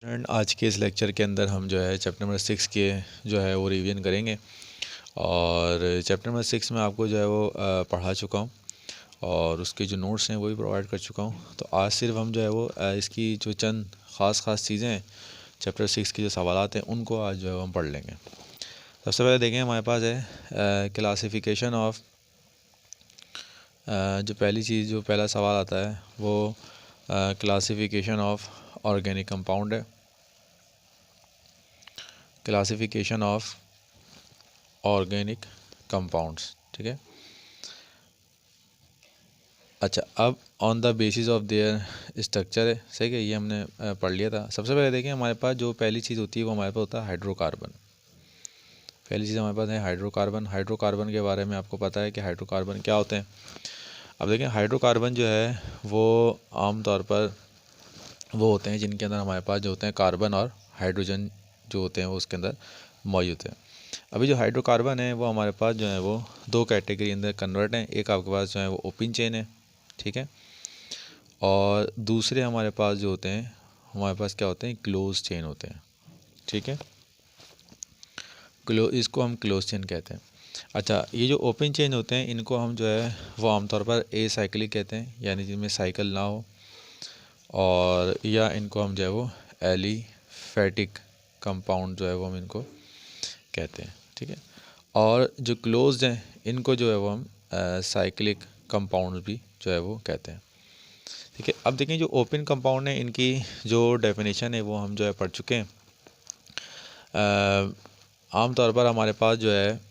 Friend, आज के इस लेक्चर के अंदर हम जो है चैप्टर नंबर 6 के जो है वो रिवीजन करेंगे। और चैप्टर नंबर 6 में आपको जो है वो पढ़ा चुका हूँ और उसके जो नोट्स हैं वो भी प्रोवाइड कर चुका हूँ। तो आज सिर्फ हम जो है वो इसकी जो चंद ख़ास चीज़ें हैं, चैप्टर 6 के जो सवालात हैं उनको आज जो है वो हम पढ़ लेंगे। सबसे पहले देखें, हमारे पास है क्लासिफिकेशन ऑफ। जो पहली चीज़, जो पहला सवाल आता है वो क्लासिफिकेशन ऑफ ऑर्गेनिक कंपाउंड है। क्लासिफिकेशन ऑफ ऑर्गेनिक कंपाउंड्स, ठीक है। अच्छा, अब on the basis of their structure है, सही है, ये हमने पढ़ लिया था। सबसे पहले देखें, हमारे पास जो पहली चीज़ होती है वो हमारे पास होता है हाइड्रोकार्बन। पहली चीज़ हमारे पास है हाइड्रोकार्बन। हाइड्रोकार्बन के बारे में आपको पता है कि हाइड्रोकार्बन क्या होते हैं। अब देखें, हाइड्रोकार्बन जो है वो आमतौर पर वो होते हैं जिनके अंदर हमारे पास जो होते हैं कार्बन और हाइड्रोजन जो होते हैं वो उसके अंदर मौजूद है। अभी जो हाइड्रोकार्बन है वो हमारे पास जो है वो दो कैटेगरी अंदर कन्वर्ट हैं। एक आपके पास जो है वो ओपन चेन है, ठीक है, और दूसरे हमारे पास जो होते हैं, हमारे पास क्या होते हैं, क्लोज चेन होते हैं, ठीक है। इसको हम क्लोज चेन कहते हैं। अच्छा, ये जो ओपन चेन होते हैं इनको हम जो है वो आमतौर पर ए साइक्लिक कहते हैं, यानी जिनमें साइकिल ना हो, और या इनको हम जो है वो एलिफैटिक कंपाउंड जो है वो हम इनको कहते हैं, ठीक है। और जो क्लोज्ड हैं इनको जो है वो हम साइक्लिक कंपाउंड भी जो है वो कहते हैं, ठीक है। अब देखें, जो ओपन कंपाउंड है इनकी जो डेफिनेशन है वो हम जो है पढ़ चुके हैं। आमतौर पर हमारे पास जो है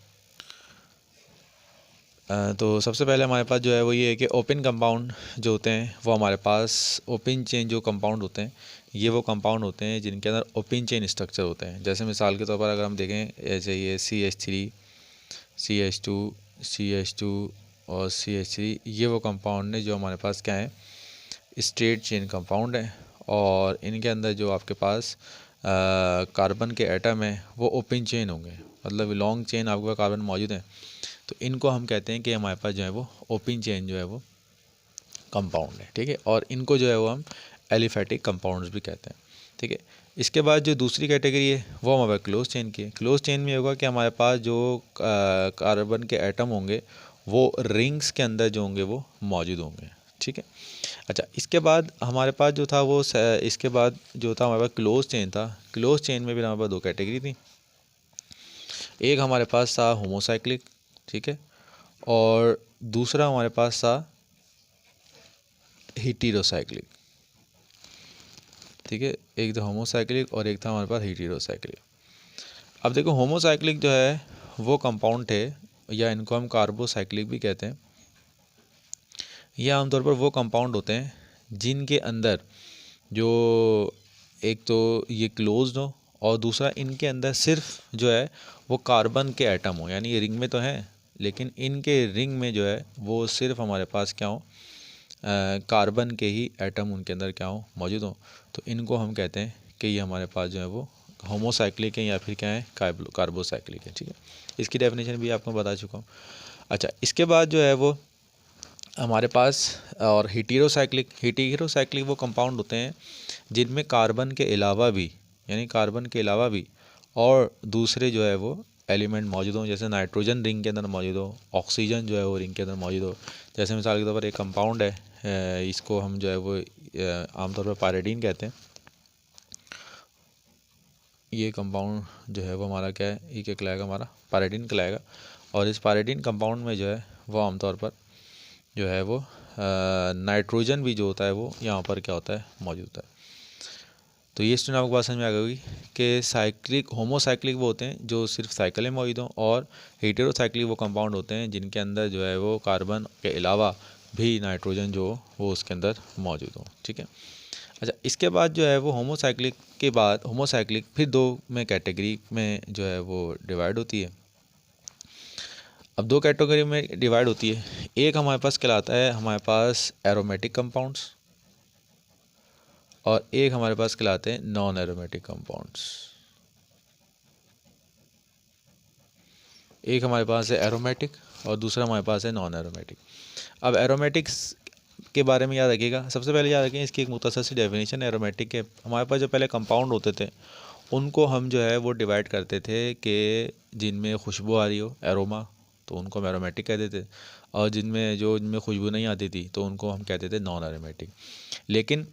तो सबसे पहले हमारे पास जो है वो ये है कि ओपन कंपाउंड जो होते हैं वो हमारे पास, ओपन चेन जो कंपाउंड होते हैं ये वो कंपाउंड होते हैं जिनके अंदर ओपन चेन स्ट्रक्चर होते हैं। जैसे मिसाल के तौर पर अगर हम देखें, ऐसे ये CH3, CH2, CH2 और CH3, ये वो कंपाउंड है जो हमारे पास क्या है, स्ट्रेट चेन कंपाउंड है। और इनके अंदर जो आपके पास कार्बन के एटम है वो ओपन चेन होंगे, मतलब लॉन्ग चेन आपके पास कार्बन मौजूद है। तो इनको हम कहते हैं कि हमारे पास जो है वो ओपन चेन जो है वो कंपाउंड है, ठीक है। और इनको जो है वो हम एलिफैटिक कंपाउंड्स भी कहते हैं, ठीक है। इसके बाद जो दूसरी कैटेगरी है वो हमारे क्लोज चेन की है। क्लोज चेन में होगा कि हमारे पास जो कार्बन के एटम होंगे वो रिंग्स के अंदर जो होंगे वो मौजूद होंगे, ठीक है। अच्छा, इसके बाद हमारे पास जो था वो इसके बाद जो था हमारे पास क्लोज चेन था। क्लोज चेन में भी हमारे पास दो कैटेगरी थी। एक हमारे पास था होमोसाइक्लिक, ठीक है, और दूसरा हमारे पास था हीटेरोसाइक्लिक, ठीक है। एक था होमोसाइक्लिक और एक था हमारे पास हीटेरोसाइक्लिक। अब देखो, होमोसाइक्लिक जो है वो कंपाउंड थे, या इनको हम कार्बोसाइक्लिक भी कहते हैं। ये आमतौर पर वो कंपाउंड होते हैं जिनके अंदर जो एक तो ये क्लोज्ड हो और दूसरा इनके अंदर सिर्फ जो है वो कार्बन के एटम हो, यानी ये रिंग में तो हैं लेकिन इनके रिंग में जो है वो सिर्फ हमारे पास क्या हो, कार्बन के ही एटम उनके अंदर क्या हो, मौजूद हो। तो इनको हम कहते हैं कि ये हमारे पास जो है वो होमोसाइक्लिक है या फिर क्या है, कार्बोसाइक्लिक है, ठीक है। इसकी डेफिनेशन भी आपको बता चुका हूँ। अच्छा, इसके बाद जो है वो हमारे पास और हीटेरोसाइक्लिक वो कंपाउंड होते हैं जिनमें कार्बन के अलावा भी, यानी कार्बन के अलावा भी और दूसरे जो है वो एलिमेंट मौजूद हों। जैसे नाइट्रोजन रिंग के अंदर मौजूद हो, ऑक्सीजन जो है वो रिंग के अंदर मौजूद हो। जैसे मिसाल के तौर पर एक कंपाउंड है, इसको हम जो है वो आमतौर पर पायरिडीन कहते हैं। ये कंपाउंड जो है वो हमारा क्या है, ये क्या कहलाएगा, हमारा पायरिडीन कहलाएगा। और इस पायरिडीन कंपाउंड में जो है वो आमतौर पर जो है वो नाइट्रोजन भी जो होता है वो यहाँ पर क्या होता है, मौजूद होता है। तो ये स्टूडेंट आपको बात समझ में आ गई कि साइक्लिक, होमोसाइक्लिक वो होते हैं जो सिर्फ साइकिल में मौजूद हों, और हेटेरोसाइक्लिक वो कंपाउंड होते हैं जिनके अंदर जो है वो कार्बन के अलावा भी नाइट्रोजन जो वो उसके अंदर मौजूद हो, ठीक है। अच्छा, इसके बाद जो है वो होमोसाइक्लिक के बाद, होमोसाइक्लिक फिर दो में कैटेगरी में जो है वो डिवाइड होती है। अब दो कैटेगरी में डिवाइड होती है। एक हमारे पास कहलाता है हमारे पास एरोमेटिक कंपाउंड्स, और एक हमारे पास कहलाते हैं नॉन एरोमेटिक कंपाउंड्स। एक हमारे पास है एरोमेटिक और दूसरा हमारे पास है नॉन एरोमेटिक। अब एरोमेटिक्स के बारे में याद रखिएगा। सबसे पहले याद रखें इसकी एक मुख्तसर सी डेफिनेशन है एरोमेटिक के। हमारे पास जो पहले कंपाउंड होते थे उनको हम जो है वो डिवाइड करते थे कि जिनमें खुशबू आ रही हो, एरोमा, तो उनको हम एरोमेटिक कहते थे, और जिनमें खुशबू नहीं आती थी तो उनको हम कहते थे नॉन एरोमेटिक। लेकिन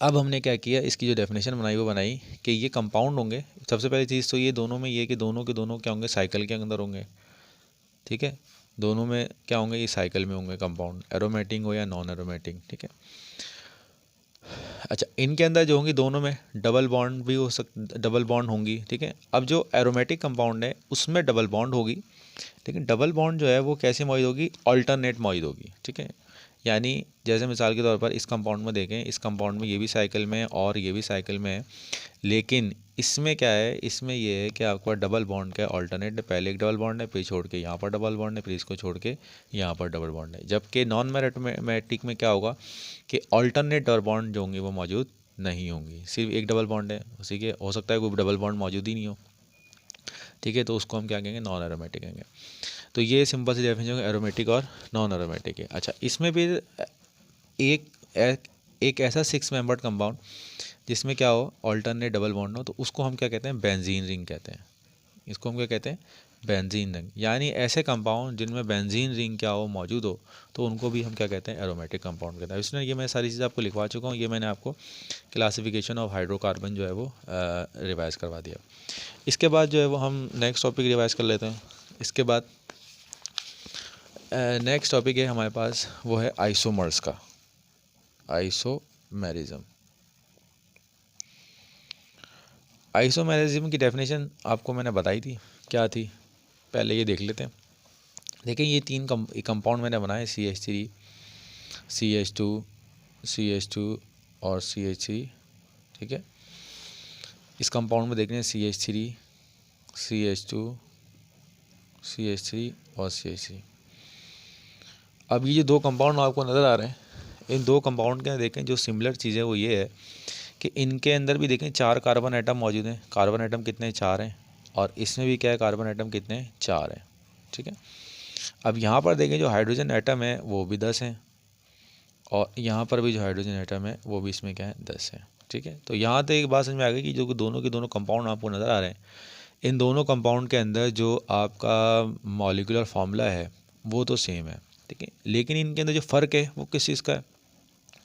अब हमने क्या किया, इसकी जो डेफिनेशन बनाई वो बनाई कि ये कंपाउंड होंगे। सबसे पहली चीज़ तो ये दोनों में ये कि दोनों के दोनों क्या होंगे, साइकिल के अंदर होंगे। ठीक है, दोनों में क्या होंगे, ये साइकिल में होंगे कंपाउंड, एरोमेटिक हो या नॉन एरोमेटिक। ठीक है, अच्छा इनके अंदर जो होंगी दोनों में डबल बॉन्ड भी डबल बॉन्ड होंगी। ठीक है, अब जो एरोमेटिक कंपाउंड है उसमें डबल बॉन्ड होगी, लेकिन डबल बॉन्ड जो है वो कैसे मौजूद होगी, अल्टरनेट मौजूद होगी। ठीक है, यानी जैसे मिसाल के तौर पर इस कंपाउंड में देखें, इस कंपाउंड में ये भी साइकिल में है और ये भी साइकिल में है, लेकिन इसमें क्या है, इसमें ये है कि आपका डबल बॉन्ड का अल्टरनेट, पहले एक डबल बॉन्ड है फिर छोड़ के यहाँ पर डबल बॉन्ड है, फिर इसको छोड़ के यहाँ पर डबल बॉन्ड है। जबकि नॉन मैग्नेटिक में क्या होगा कि अल्टरनेट डबल बॉन्ड जो होंगी वो मौजूद नहीं होंगी, सिर्फ एक डबल बॉन्ड है, उसी के हो सकता है कोई डबल बॉन्ड मौजूद ही नहीं हो। ठीक है, तो उसको हम क्या कहेंगे, नॉन एरोमेटिक कहेंगे। तो ये सिंपल सी डेफिनेशन एरोमेटिक और नॉन एरोमेटिक है। अच्छा, इसमें भी एक ऐसा 6 मेंबर्ड कंपाउंड जिसमें क्या हो, अल्टरनेट डबल बॉन्ड हो, तो उसको हम क्या कहते हैं, बेंजीन रिंग कहते हैं। इसको हम क्या कहते हैं, बेंजीन रिंग। यानी ऐसे कंपाउंड जिनमें बेंजीन रिंग क्या हो, मौजूद हो, तो उनको भी हम क्या कहते हैं, एरोमेटिक कंपाउंड कहते हैं। इसमें ये मैं सारी चीज़ आपको लिखवा चुका हूँ, ये मैंने आपको क्लासिफिकेशन ऑफ हाइड्रोकार्बन जो है वो रिवाइज़ करवा दिया। इसके बाद जो है वो हम नेक्स्ट टॉपिक रिवाइज़ कर लेते हैं। इसके बाद नेक्स्ट टॉपिक है हमारे पास, वो है आइसोमर्स का, आइसोमेरिज्म। आइसोमेरिज्म की डेफिनेशन आपको मैंने बताई थी, क्या थी, पहले ये देख लेते हैं। देखिए ये 3 कंपाउंड मैंने बनाए, CH3, CH2, CH2 और CH3। ठीक है, इस कंपाउंड में देखने CH3, CH2, CH3 और CH3। अब ये जो 2 कंपाउंड आपको नज़र आ रहे हैं, इन 2 कंपाउंड के देखें जो सिमिलर चीज़ है वो ये है कि इनके अंदर भी देखें 4 कार्बन एटम मौजूद हैं। कार्बन एटम कितने, 4 हैं, और इसमें भी क्या है, कार्बन एटम कितने, 4 हैं। ठीक है, अब यहाँ पर देखें जो हाइड्रोजन एटम है वो भी 10 हैं, और यहाँ पर भी जो हाइड्रोजन एटम है वो भी इसमें क्या है, 10 है। ठीक है, तो यहाँ तक एक बात समझ में आ गई कि जो दोनों के दोनों कंपाउंड आपको नज़र आ रहे हैं, इन दोनों कंपाउंड के अंदर जो आपका मॉलिक्यूलर फार्मूला है वो तो सेम है। ठीक है, लेकिन इनके अंदर जो फ़र्क है वो किस चीज़ का है,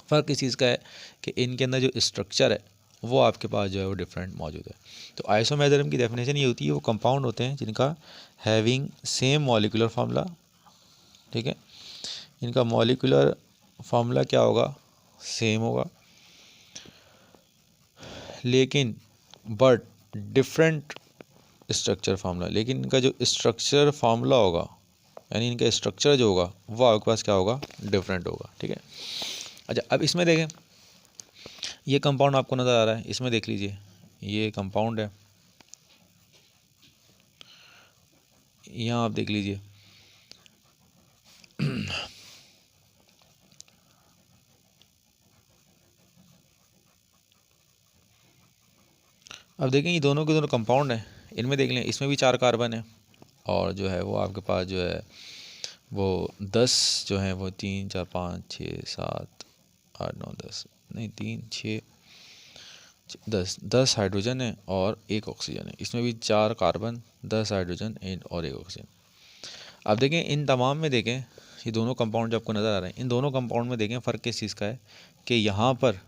फ़र्क इस चीज़ का है कि इनके अंदर जो स्ट्रक्चर है वो आपके पास जो है वो डिफरेंट मौजूद है। तो आइसोमेरिज्म की डेफिनेशन ये होती है, वो कंपाउंड होते हैं जिनका हैविंग सेम मॉलिक्यूलर फार्मूला। ठीक है, इनका मॉलिक्यूलर फार्मूला क्या होगा, सेम होगा, लेकिन बट डिफरेंट स्ट्रक्चर फार्मूला, लेकिन इनका जो स्ट्रक्चर फार्मूला होगा, यानी इनका स्ट्रक्चर जो होगा वो आपके पास क्या होगा, डिफरेंट होगा। ठीक है, अच्छा अब इसमें देखें, ये कंपाउंड आपको नज़र आ रहा है, इसमें देख लीजिए ये कंपाउंड है, यहाँ आप देख लीजिए अब देखें ये दोनों के दोनों कंपाउंड हैं, इनमें देख लें इसमें भी 4 कार्बन है, और जो है वो आपके पास जो है वो 10 जो है वो 3 4 5 6 7 8 9 10 नहीं 3 6 10 हाइड्रोजन है और 1 ऑक्सीजन है। इसमें भी 4 कार्बन, 10 हाइड्रोजन और 1 ऑक्सीजन। अब देखें इन तमाम में देखें ये दोनों कंपाउंड जो आपको नज़र आ रहे हैं, इन दोनों कंपाउंड में देखें फ़र्क किस चीज़ का है कि यहाँ पर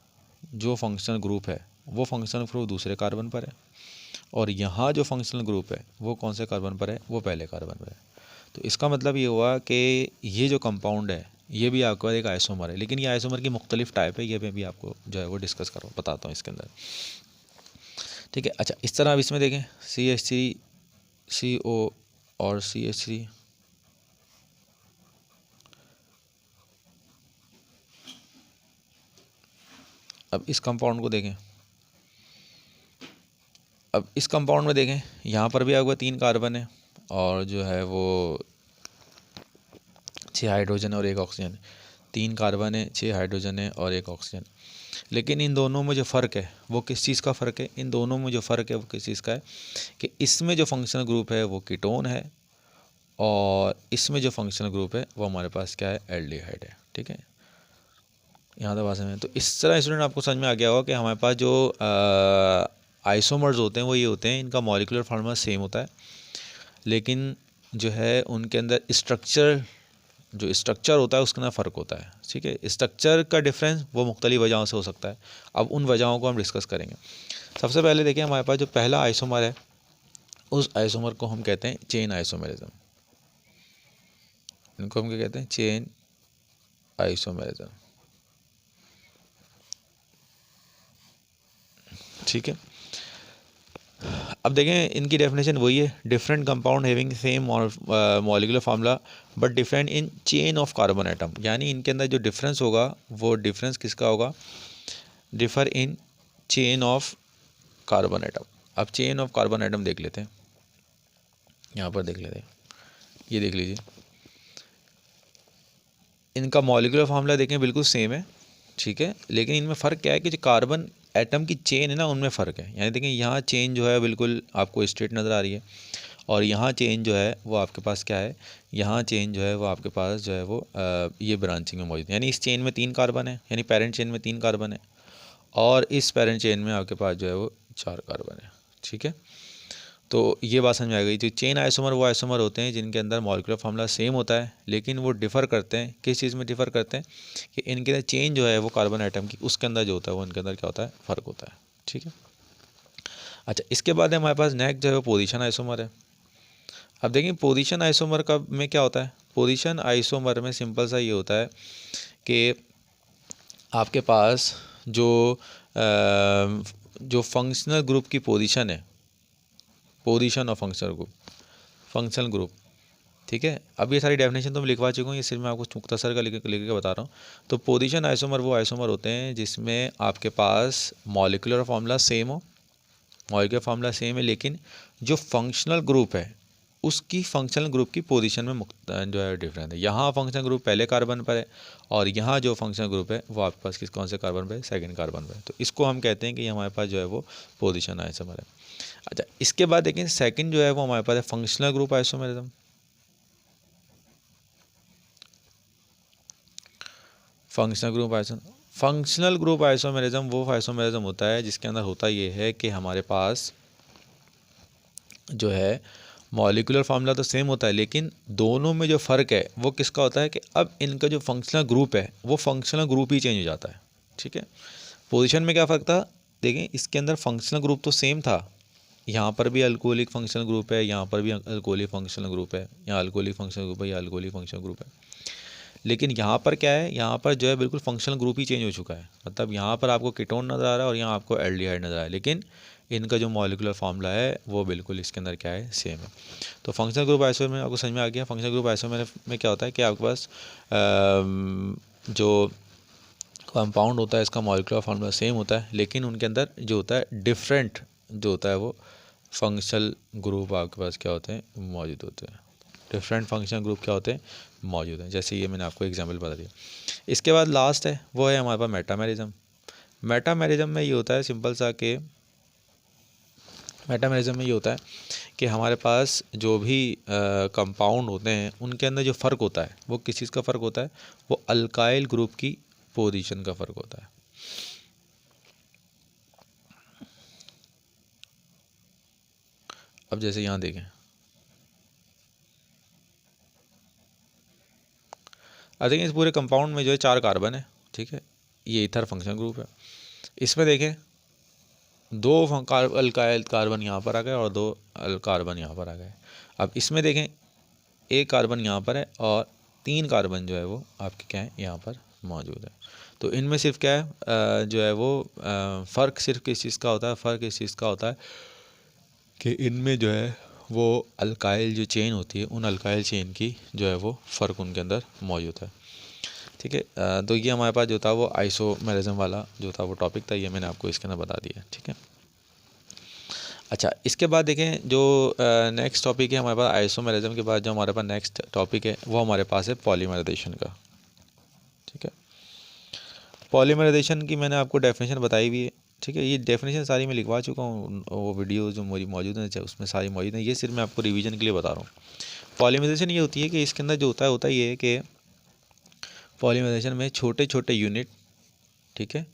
जो फंक्शनल ग्रुप है वो फंक्शनल ग्रुप दूसरे कार्बन पर है, और यहाँ जो फंक्शनल ग्रुप है वो कौन से कार्बन पर है, वो पहले कार्बन पर है। तो इसका मतलब ये हुआ कि ये जो कंपाउंड है ये भी आपके पास एक आइसोमर है, लेकिन ये आइसोमर की मुख्तलिफ टाइप है, ये मैं भी आपको जो है वो डिस्कस करूँ बताता हूँ इसके अंदर। ठीक है, अच्छा इस तरह अब इसमें देखें CH3 CO और CH3, अब इस कंपाउंड को देखें, अब इस कंपाउंड में देखें यहाँ पर भी आपका 3 कार्बन है और जो है वो 6 हाइड्रोजन और 1 ऑक्सीजन। 3 कार्बन है, 6 हाइड्रोजन है और 1 ऑक्सीजन। लेकिन इन दोनों में जो फ़र्क है वो किस चीज़ का फ़र्क है, इन दोनों में जो फ़र्क है वो किस चीज़ का है कि इसमें जो फंक्शनल ग्रुप है वो कीटोन है, और इसमें जो फंक्शनल ग्रुप है वो हमारे पास क्या है, एल्डिहाइड है। ठीक है, यहाँ तक बात समझ में। तो इस तरह स्टूडेंट आपको समझ में आ गया होगा कि हमारे पास जो आइसोमर्स होते हैं वो ये होते हैं, इनका मॉलिक्यूलर फार्मूला सेम होता है, लेकिन जो है उनके अंदर स्ट्रक्चर होता है उसके अंदर फ़र्क होता है। ठीक है, स्ट्रक्चर का डिफरेंस वो मुख्तलिफ वजहों से हो सकता है। अब उन वजहों को हम डिस्कस करेंगे। सबसे पहले देखिए, हमारे पास जो पहला आइसोमर है उस आइसोमर को हम कहते हैं चेन आइसोमेरिज्म। इनको हम क्या कहते हैं? Chain isomerism. ठीक है, अब देखें इनकी डेफिनेशन वही है, different compound having same molecular formula but different in chain of carbon atom. यानी इनके अंदर जो डिफरेंस होगा वो डिफरेंस किसका होगा? Differ in chain of carbon atom. अब चेन ऑफ कार्बन एटम देख लेते हैं, यहाँ पर देख लेते हैं, ये देख लीजिए, इनका मॉलिक्यूलर फार्मूला देखें बिल्कुल सेम है। ठीक है, लेकिन इनमें फ़र्क क्या है कि जो कार्बन एटम की चेन है ना, उनमें फ़र्क है। यानी देखें यहाँ चेन जो है बिल्कुल आपको स्ट्रेट नज़र आ रही है, और यहाँ चेन जो है वो आपके पास क्या है? यहाँ चेन जो है वो आपके पास जो है वो ये ब्रांचिंग में मौजूद है। यानी इस चेन में 3 कार्बन है, यानी पेरेंट चेन में 3 कार्बन है, और इस पेरेंट चेन में आपके पास जो है वो 4 कार्बन है। ठीक है, तो ये बात समझ आ गई। जो चेन आइसोमर वो आइसोमर होते हैं जिनके अंदर मॉलिक्यूलर फार्मूला सेम होता है, लेकिन वो डिफ़र करते हैं। किस चीज़ में डिफ़र करते हैं? कि इनके अंदर चेन जो है वो कार्बन आइटम की, उसके अंदर जो होता है वो इनके अंदर क्या होता है? फ़र्क होता है। ठीक है, अच्छा, इसके बाद हमारे पास नेक्स्ट जो है वो पोजीशन आइसोमर है। अब देखिए पोजीशन आइसोमर का में क्या होता है? पोजीशन आइसोमर में सिंपल सा ये होता है कि आपके पास जो फंक्शनल ग्रुप की पोजीशन है, पोजीशन ऑफ फंक्शनल ग्रुप। ठीक है, अब ये सारी डेफिनेशन तो मैं लिखवा चुका हूँ, ये सिर्फ मैं आपको मुख्तसर का लिख के बता रहा हूँ। तो पोजीशन आइसोमर वो आइसोमर होते हैं जिसमें आपके पास मॉलिक्यूलर फार्मूला सेम हो, मॉलिक्यूलर फार्मूला सेम है, लेकिन जो फंक्शनल ग्रुप है उसकी फंक्शनल ग्रुप की पोजीशन में जो है डिफरेंस है। यहाँ फंक्शनल ग्रुप पहले कार्बन पर है, और यहाँ जो फंक्शनल ग्रुप है वो आपके पास कौन से कार्बन पर है? सेकंड कार्बन पर है। तो इसको हम कहते हैं कि हमारे पास जो है वो पोजीशन आइसोमर है। अच्छा, इसके बाद देखें सेकंड जो है वो हमारे पास है functional group isomerism. Functional group isomerism वो आइसोमेरिज्म होता है जिसके अंदर होता ये है कि हमारे पास जो है मॉलिक्यूलर फार्मूला तो सेम होता है, लेकिन दोनों में जो फ़र्क है वो किसका होता है? कि अब इनका जो फंक्शनल ग्रुप है वो फंक्शनल ग्रुप ही चेंज हो जाता है। ठीक है, पोजीशन में क्या फ़र्क था? देखें इसके अंदर फंक्शनल ग्रुप तो सेम था, यहाँ पर भी अल्कोहलिक फंक्शनल ग्रुप है, यहाँ पर भी अल्कोहलिक फंक्शनल ग्रुप है, यहाँ अल्कोहलिक फंक्शनल ग्रुप है, यहाँ अल्कोहलिक फंक्शनल ग्रुप है। लेकिन यहाँ पर क्या है? यहाँ पर जो है बिल्कुल फंक्शनल ग्रुप ही चेंज हो चुका है। मतलब यहाँ पर आपको कीटोन नज़र आ रहा है और यहाँ आपको एल्डिहाइड नज़र आ रहा है, लेकिन इनका जो मॉलिक्यूलर फार्मूला है वो बिल्कुल इसके अंदर क्या है? सेम है। तो फंक्शनल ग्रुप आइसोमर में आपको समझ में आ गया। फंक्शनल ग्रुप आइसोमर में क्या होता है कि आपके पास जो कंपाउंड होता है इसका मॉलिक्यूलर फार्मूला सेम होता है, लेकिन उनके अंदर जो होता है डिफरेंट जो होता है वो फंक्शनल ग्रुप आपके पास क्या होते हैं? मौजूद होते हैं। डिफरेंट फंक्शनल ग्रुप क्या होते हैं? मौजूद हैं। जैसे ये मैंने आपको एग्जांपल बता दिया। इसके बाद लास्ट है वो है हमारे पास मेटामेरिज्म। मेटामेरिज्म में ये होता है सिंपल सा कि मेटामेरिज्म में ये होता है कि हमारे पास जो भी कंपाउंड होते हैं उनके अंदर जो फ़र्क होता है वो किस चीज़ का फ़र्क होता है? वो अल्काइल ग्रुप की पोजीशन का फ़र्क होता है। अब जैसे यहाँ देखें, अब देखें इस पूरे कंपाउंड में जो है 4 कार्बन है। ठीक है, ये ईथर फंक्शनल ग्रुप है। इसमें देखें 2 अल्काइल कार्बन यहाँ पर आ गए और 2 कार्बन यहाँ पर आ गए। अब इसमें देखें 1 कार्बन यहाँ पर है और 3 कार्बन जो है वो आपके क्या है? यहाँ पर मौजूद है। तो इनमें सिर्फ क्या है जो है वो फ़र्क सिर्फ किस चीज़ का होता है? फ़र्क इस चीज़ का होता है कि इनमें जो है वो अल्काइल जो चेन होती है उन अल्काइल चेन की जो है वो फ़र्क उनके अंदर मौजूद है। ठीक है, तो ये हमारे पास जो था वो आइसोमेरिज्म वाला जो था वो टॉपिक था, ये मैंने आपको इसके अंदर बता दिया। ठीक है, अच्छा, इसके बाद देखें जो नेक्स्ट टॉपिक है हमारे पास आइसोमेरिज्म के बाद जो हमारे पास नेक्स्ट टॉपिक है वो हमारे पास है पॉलीमराइजेशन का। ठीक है, पॉलीमराइजेशन की मैंने आपको डेफिनेशन बताई हुई है। ठीक है, ये डेफिनेशन सारी मैं लिखवा चुका हूँ, वो वीडियो जो मेरी मौजूद है उसमें सारी मौजूद है, ये सिर्फ मैं आपको रिवीजन के लिए बता रहा हूँ। पॉलीमराइजेशन ये होती है कि इसके अंदर जो होता है ये है कि पॉलीमराइजेशन में छोटे छोटे यूनिट ठीक है।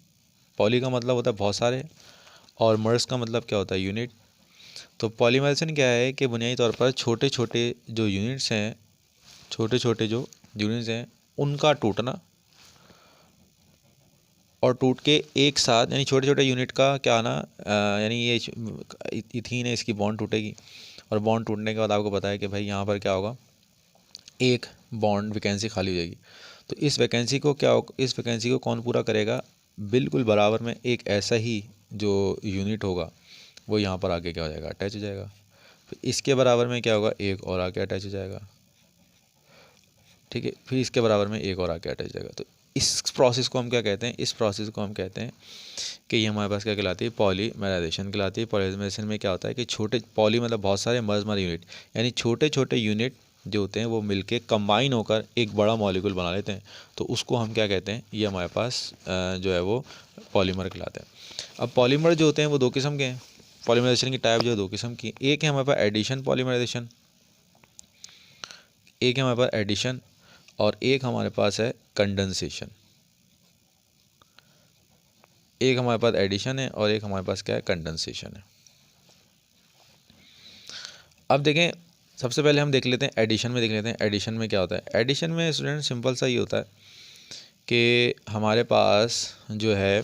पॉली का मतलब होता है बहुत सारे, और मर्स का मतलब क्या होता है, यूनिट। तो पॉलीमराइजेशन क्या है कि बुनियादी तौर पर छोटे छोटे जो यूनिट्स हैं, छोटे छोटे जो यूनिट्स हैं उनका टूटना, और टूट के एक साथ, यानी छोटे छोटे यूनिट का क्या आना, यानी ये इथीन है, इसकी बॉन्ड टूटेगी, और बॉन्ड टूटने के बाद आपको पता है कि भाई यहाँ पर क्या होगा, एक बॉन्ड वैकेंसी खाली हो जाएगी। तो इस वैकेंसी को कौन पूरा करेगा, बिल्कुल बराबर में एक ऐसा ही जो यूनिट होगा वो यहाँ पर आके क्या हो जाएगा, अटैच हो जाएगा। फिर इसके बराबर में क्या होगा, एक और आके अटैच हो जाएगा, ठीक है। फिर इसके बराबर में एक और आके अटैच हो जाएगा। तो इस प्रोसेस को हम क्या कहते हैं, इस प्रोसेस को हम कहते हैं कि ये हमारे पास क्या कहलाती है, पॉलीमराइजेशन कहलाती है। पॉलीमराइजेशन में क्या होता है कि छोटे पॉली मतलब बहुत सारे, मर्ज यूनिट, यानी छोटे छोटे यूनिट जो होते हैं वो मिलके कंबाइन होकर एक बड़ा मॉलिक्यूल बना लेते हैं। तो उसको हम क्या कहते हैं, ये हमारे पास जो है वो पॉलीमर कहलाते हैं। अब पॉलीमर जो होते हैं वो दो किस्म के हैं। पॉलीमराइजेशन की टाइप जो है दो किस्म की, एक है हमारे पास एडिशन पॉलीमराइजेशन, एक है हमारे पास एडिशन, और एक हमारे पास है कंडेंसेशन। एक हमारे पास एडिशन है और एक हमारे पास क्या है, कंडेंसेशन है। अब देखें, सबसे पहले हम देख लेते हैं एडिशन में, देख लेते हैं एडिशन में क्या होता है। एडिशन में स्टूडेंट सिंपल सा ये होता है कि हमारे पास जो है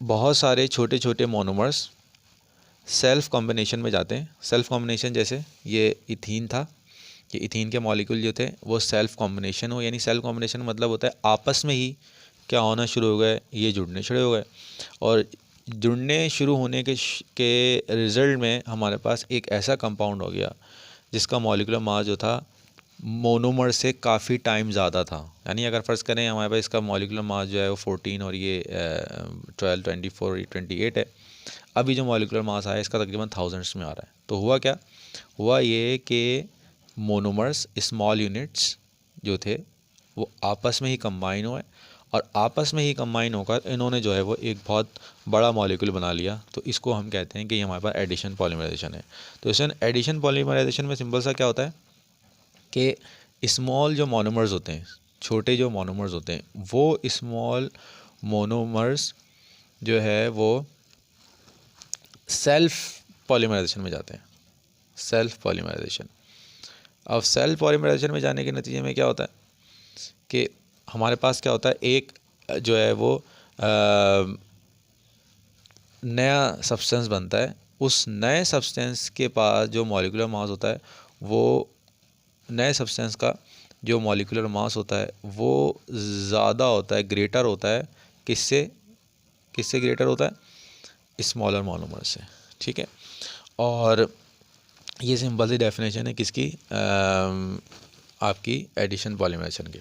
बहुत सारे छोटे छोटे मोनोमर्स सेल्फ कॉम्बिनेशन में जाते हैं। सेल्फ कॉम्बिनेशन जैसे ये इथीन था, ये इथीन के मॉलिक्यूल जो थे वो सेल्फ कॉम्बिनेशन हो, यानी सेल्फ कॉम्बिनेशन मतलब होता है आपस में ही क्या होना शुरू हो गए, ये जुड़ने शुरू हो गए, और जुड़ने शुरू होने के रिज़ल्ट में हमारे पास एक ऐसा कंपाउंड हो गया जिसका मॉलिक्यूलर मास जो था मोनोमर से काफ़ी टाइम ज़्यादा था। यानी अगर फ़र्ज़ करें हमारे पास इसका मॉलिक्यूलर मास जो है वो 14 और ये 12, 24, 28 है। अभी जो मॉलिक्यूलर मास आया इसका तकरीबन थाउजेंड्स में आ रहा है। तो हुआ क्या, हुआ ये कि मोनोमर्स स्मॉल यूनिट्स जो थे वो आपस में ही कंबाइन हुए, और आपस में ही कंबाइन होकर इन्होंने जो है वो एक बहुत बड़ा मॉलिक्यूल बना लिया। तो इसको हम कहते हैं कि ये हमारे पास एडिशन पॉलीमराइजेशन है। तो इस एडिशन पॉलीमराइजेशन में सिंपल सा क्या होता है कि स्मॉल जो मोनोमर्स होते हैं, छोटे जो मोनोमर्स होते हैं, वो स्मॉल मोनोमर्स जो है वो सेल्फ पॉलीमराइजेशन में जाते हैं, सेल्फ पॉलीमराइजेशन। अब सेल्फ पॉलीमराइजेशन में जाने के नतीजे में क्या होता है कि हमारे पास क्या होता है, एक जो है वो नया सब्सटेंस बनता है। उस नए सब्सटेंस के पास जो मॉलिक्यूलर मास होता है, वो नए सब्सटेंस का जो मॉलिक्यूलर मास होता है वो ज़्यादा होता है, ग्रेटर होता है। किससे किससे ग्रेटर होता है, स्मॉलर मोनोमर से, ठीक है। और ये सिंपल सी डेफिनेशन है किसकी, आपकी एडिशन पॉलीमराइजेशन की।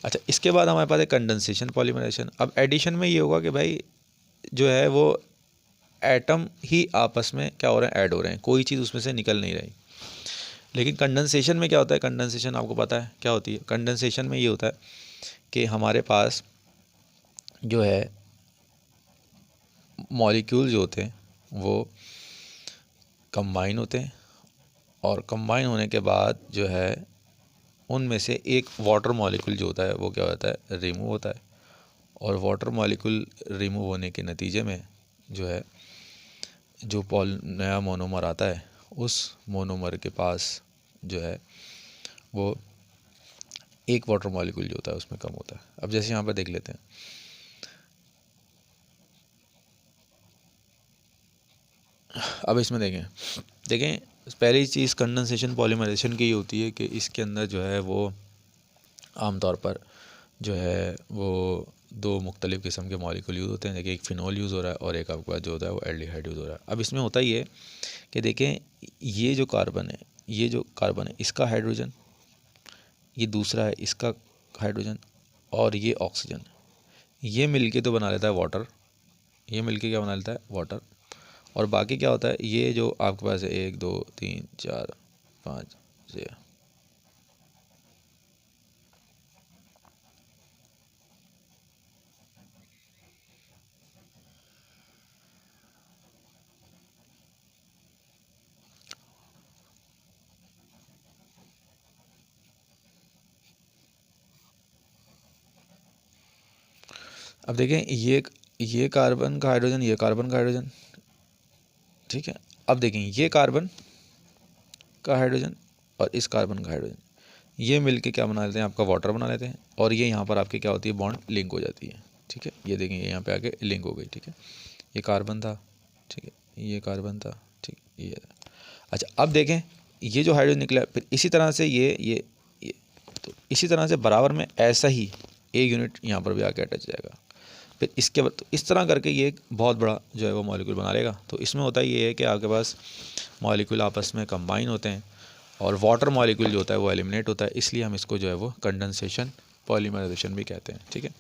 अच्छा, इसके बाद हमारे पास है कंडेंसेशन पॉलीमराइजेशन। अब एडिशन में ये होगा कि भाई जो है वो एटम ही आपस में क्या हो रहे हैं, ऐड हो रहे हैं, कोई चीज़ उसमें से निकल नहीं रही। लेकिन कंडेंसेशन में क्या होता है, कंडेंसेशन आपको पता है क्या होती है। कंडेंसेशन में ये होता है कि हमारे पास जो है मॉलिक्यूल जो होते हैं वो कंबाइन होते हैं, और कंबाइन होने के बाद जो है उनमें से एक वाटर मॉलिक्यूल जो होता है वो क्या होता है, रिमूव होता है। और वाटर मॉलिक्यूल रिमूव होने के नतीजे में जो है जो नया मोनोमर आता है, उस मोनोमर के पास जो है वो एक वाटर मॉलिक्यूल जो होता है उसमें कम होता है। अब जैसे यहाँ पर देख लेते हैं, अब इसमें देखें पहली चीज़ कंडेंसेशन पॉलीमराइजेशन की होती है कि इसके अंदर जो है वो आमतौर पर जो है वो दो मुख्तलिफ़ किस्म के मॉलिक्यूल यूज़ होते हैं। देखिए, एक फिनॉल यूज़ हो रहा है और एक आपका जो होता है वो एल्डिहाइड यूज़ हो रहा है। अब इसमें होता ही है कि देखें, ये जो कार्बन है, ये जो कार्बन है इसका हाइड्रोजन, ये दूसरा है इसका हाइड्रोजन, और ये ऑक्सीजन, ये मिलके तो बना लेता है वाटर। ये मिलके क्या बना लेता है, वाटर। और बाकी क्या होता है, ये जो आपके पास है 1 2 3 4 5 6, अब देखें ये कार्बन का हाइड्रोजन, ये कार्बन का हाइड्रोजन, ठीक है। अब देखें ये कार्बन का हाइड्रोजन और इस कार्बन का हाइड्रोजन, ये मिलके क्या बना लेते हैं, आपका वाटर बना लेते हैं। और ये यहाँ पर आपकी क्या होती है, बॉन्ड लिंक हो जाती है, ठीक है। ये देखें ये यहाँ पे आके लिंक हो गई, ठीक है। ये कार्बन था, ठीक है, ये कार्बन था, ठीक, ये था। अच्छा अब देखें ये जो हाइड्रोजन निकला, फिर इसी तरह से ये तो इसी तरह से बराबर में ऐसा ही एक यूनिट यहाँ पर भी आके अटैच जाएगा। फिर इसके बाद तो इस तरह करके ये एक बहुत बड़ा जो है वो मॉलिक्यूल बना लेगा। तो इसमें होता ये है कि आपके पास मॉलिक्यूल आपस में कंबाइन होते हैं और वाटर मॉलिक्यूल जो होता है वो एलिमिनेट होता है, इसलिए हम इसको जो है वो कंडेंसेशन पॉलीमराइजेशन भी कहते हैं, ठीक है।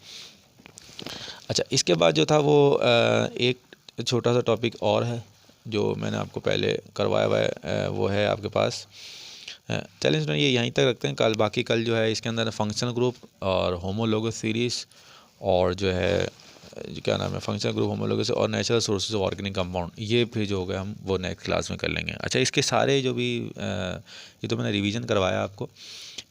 अच्छा इसके बाद जो था वो एक छोटा सा टॉपिक और है जो मैंने आपको पहले करवाया हुआ है, वो है आपके पास चैलेंज में, ये यहीं तक रखते हैं। कल जो है इसके अंदर फंक्शनल ग्रुप और होमोलोगस सीरीज़ और जो है जो क्या नाम है फंक्शनल ग्रुप, होमोलोगस और natural sources of organic compound, ये फिर जो हो गया हम वो नेक्स्ट क्लास में कर लेंगे। अच्छा इसके सारे जो भी ये तो मैंने रिवीजन करवाया आपको,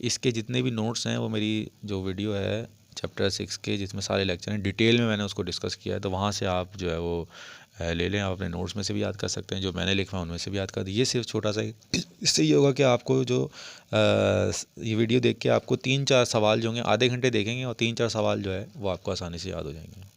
इसके जितने भी नोट्स हैं वो मेरी जो वीडियो है चैप्टर 6 के जिसमें सारे लेक्चर हैं डिटेल में मैंने उसको डिस्कस किया है, तो वहाँ से आप जो है वो ले लें। आप अपने नोट्स में से भी याद कर सकते हैं, जो मैंने लिखा है उनमें से भी याद कर दीजिए। ये सिर्फ छोटा सा इससे ये होगा कि आपको जो ये वीडियो देख के आपको 3-4 सवाल जो होंगे, आधे घंटे देखेंगे और 3-4 सवाल जो है वो आपको आसानी से याद हो जाएंगे।